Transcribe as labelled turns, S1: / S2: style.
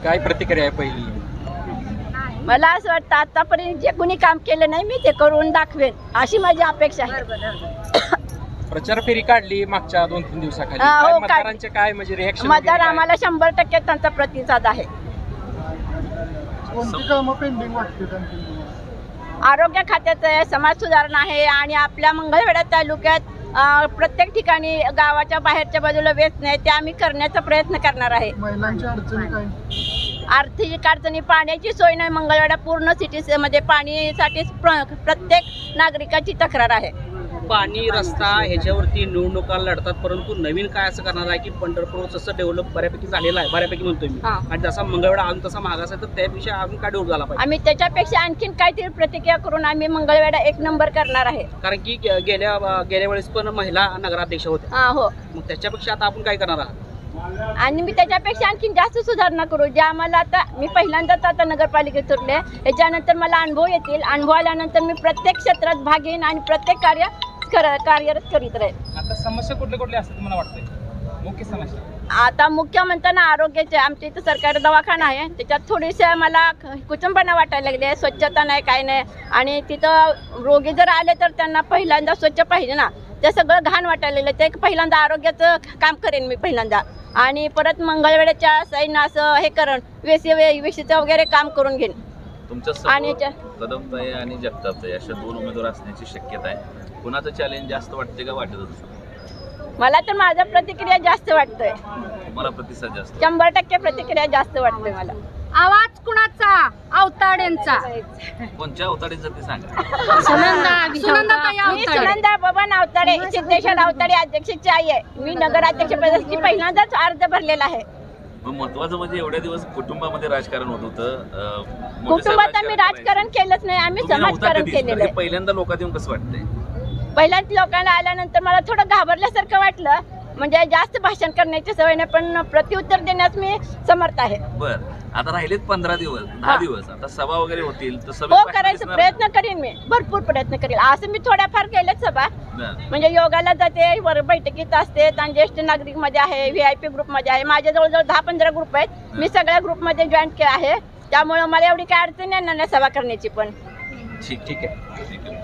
S1: काय प्रतिक्रिया आहे पहिली?
S2: मला असं वाटतं आतापर्यंत जे कोणी काम केलं नाही मी ते करून दाखवेन अशी माझी अपेक्षा आहे.
S1: प्रचार फेरी काढली मागच्या 2-3 दिवसाखाली.
S2: हो,
S1: काय मतदारांचे काय म्हणजे रिएक्शन?
S2: मतदार आम्हाला 100% त्यांचा प्रतिसाद आहे. आरोग्य खात्याचं आहे, समाज सुधारणा आहे आणि आपल्या मंगळवेढा तालुक्यात प्रत्येक ठिकाणी गावाच्या बाहेरच्या बाजूला व्यसन आहे ते आम्ही करण्याचा प्रयत्न करणार आहे.
S3: महिलांच्या अडचणी काय?
S2: आर्थिक अडचणी, पाण्याची सोय नाही. मंगळवेढा पूर्ण सिटीमध्ये पाणीसाठी प्रत्येक नागरिकाची तक्रार आहे.
S4: पाणी, रस्ता ह्याच्यावरती निवडणुका लढतात, परंतु नवीन काय असं करणार आहे की पंढरपूर जसं डेव्हलप बऱ्यापैकी झालेलं आहे, बऱ्यापैकी म्हणतोय मी, आणि जसा मंगळवेढा अजून तसा मागास आहे तर त्यापेक्षा अजून काय डेव्हलप झाला पाहिजे?
S2: आम्ही त्याच्यापेक्षा आणखीन काहीतरी प्रतिक्रिया करून आम्ही मंगळवेढा 1 नंबर करणार आहे.
S4: कारण की गेल्या वेळेस पण महिला नगराध्यक्ष होत्या.
S2: हो,
S4: मग त्याच्यापेक्षा आता आपण काय करणार आहात?
S2: आणि मी त्याच्यापेक्षा आणखीन जास्त सुधारणा करू. ज्या आम्हाला आता मी पहिल्यांदाच आता नगरपालिकेत उरले, याच्यानंतर मला अनुभव येतील. अनुभव आल्यानंतर मी प्रत्येक क्षेत्रात भाग घेईन आणि प्रत्येक कार्यरत करीत राहील.
S1: आता समस्या कुठले असतात मला वाटतंय मुख्य समस्या?
S2: आता मुख्य म्हणताना आरोग्याचे, आमच्या इथं सरकारी दवाखाना आहे, त्याच्यात थोडीशी मला कुचंबना वाटायला लागली आहे. स्वच्छता नाही, काय नाही. आणि तिथं रोगी जर आले तर त्यांना पहिल्यांदा स्वच्छ पाहिजे ना, ते सगळं घाण वाटायला लागलं. ते पहिल्यांदा आरोग्याचं काम करेन मी पहिल्यांदा, आणि परत मंगळवेढ्याच्या साईन असं हे करण वेशीचं वगैरे काम करून घेईन.
S5: तुमच्या कदमताई आणि जगतापताई अशा 2 उमेदवार असण्याची शक्यता आहे. कुणाचं चॅलेंज जास्त वाटते का वाटत?
S2: मला तर माझा प्रतिक्रिया जास्त वाटतोय.
S5: तुम्हाला प्रतिसाद जास्त?
S2: 100% प्रतिक्रिया जास्त वाटतोय मला.
S6: आवाज कुणाचा? अवताडेंचा.
S5: कोणत्या अवताडेचं ते सांगा.
S2: सुनंदा बबन अवताडे, सिद्धेश्वर अवताडे अध्यक्षाची आई आहे. मी नगराध्यक्ष पदासाठी पहिल्यांदाच अर्ज भरलेला आहे.
S5: महत्वाचं म्हणजे एवढ्या दिवस कुटुंबामध्ये राजकारण होत होतं.
S2: कुटुंबात आम्ही राजकारण केलंच नाही, आम्ही समाजकारण केलेलं आहे.
S5: पहिल्यांदा लोकात येऊन कसं वाटतंय?
S2: पहिल्याच लोकांना आल्यानंतर मला थोडं घाबरल्यासारखं वाटलं. म्हणजे जास्त भाषण करण्याची सवय नाही, पण प्रत्युत्तर देण्यास मी समर्थ आहे.
S5: बर, आता राहिलेत 15 दिवस, 10 दिवस. आता सभा वगैरे होतील तर
S2: हो, करायचा प्रयत्न करीन मी, भरपूर प्रयत्न करेल. असं मी थोड्याफार केल्याच सभा. म्हणजे योगाला जाते, वर बैठकीत असते, आणि ज्येष्ठ नागरिक मध्ये आहे, VIP ग्रुप मध्ये आहे. माझ्या जवळजवळ 10-15 ग्रुप आहेत. मी सगळ्या ग्रुपमध्ये जॉईन केलं आहे. त्यामुळे मला एवढी काय अडचण नाही सभा करण्याची पण.
S5: ठीक आहे.